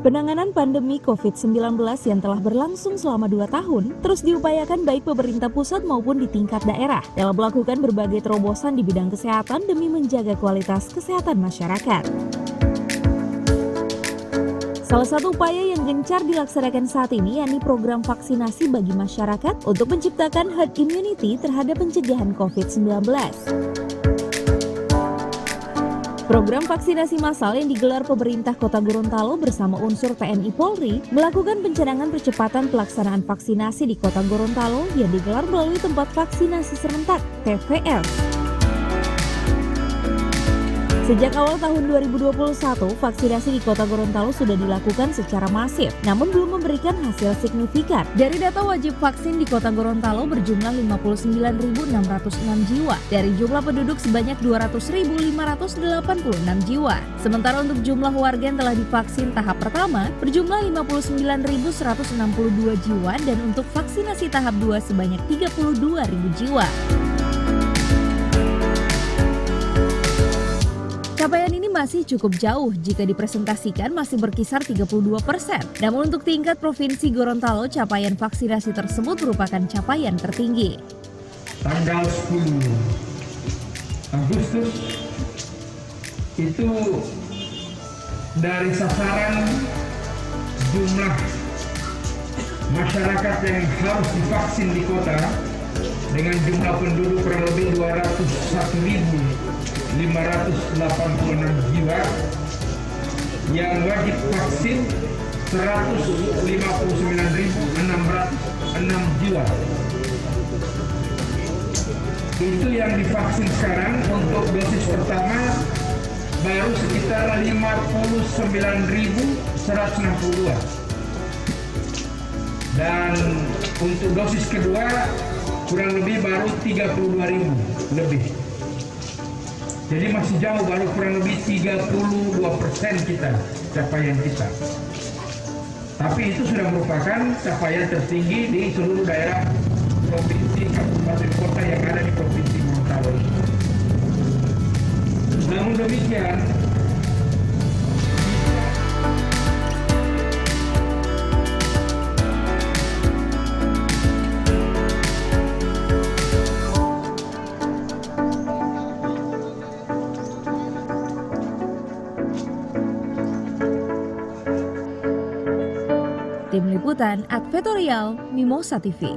Penanganan pandemi COVID-19 yang telah berlangsung selama 2 tahun terus diupayakan baik pemerintah pusat maupun di tingkat daerah dalam melakukan berbagai terobosan di bidang kesehatan demi menjaga kualitas kesehatan masyarakat. Salah satu upaya yang gencar dilaksanakan saat ini yakni program vaksinasi bagi masyarakat untuk menciptakan herd immunity terhadap pencegahan COVID-19. Program vaksinasi massal yang digelar pemerintah Kota Gorontalo bersama unsur TNI Polri melakukan pencanangan percepatan pelaksanaan vaksinasi di Kota Gorontalo yang digelar melalui tempat vaksinasi serentak (TVS). Sejak awal tahun 2021, vaksinasi di Kota Gorontalo sudah dilakukan secara masif, namun belum memberikan hasil signifikan. Dari data wajib vaksin di Kota Gorontalo berjumlah 59.606 jiwa, dari jumlah penduduk sebanyak 200.586 jiwa. Sementara untuk jumlah warga yang telah divaksin tahap pertama berjumlah 59.162 jiwa dan untuk vaksinasi tahap 2 sebanyak 32.000 jiwa. Capaian ini masih cukup jauh jika dipresentasikan masih berkisar 32%. Namun untuk tingkat Provinsi Gorontalo, capaian vaksinasi tersebut merupakan capaian tertinggi. Tanggal 10 Agustus itu dari sasaran jumlah masyarakat yang harus divaksin di kota dengan jumlah penduduk kurang lebih 201.586 jiwa, yang wajib vaksin 159.606 jiwa. Itu yang divaksin sekarang. Untuk dosis pertama baru sekitar 59.162, dan untuk dosis kedua kurang lebih baru 32.000 lebih. Jadi masih jauh, baru kurang lebih 32% kita capaian kita. Tapi itu sudah merupakan capaian tertinggi di seluruh daerah provinsi, kabupaten, kota yang ada di Provinsi Gorontalo. Namun demikian, Tim Liputan Advertorial Mimosa TV.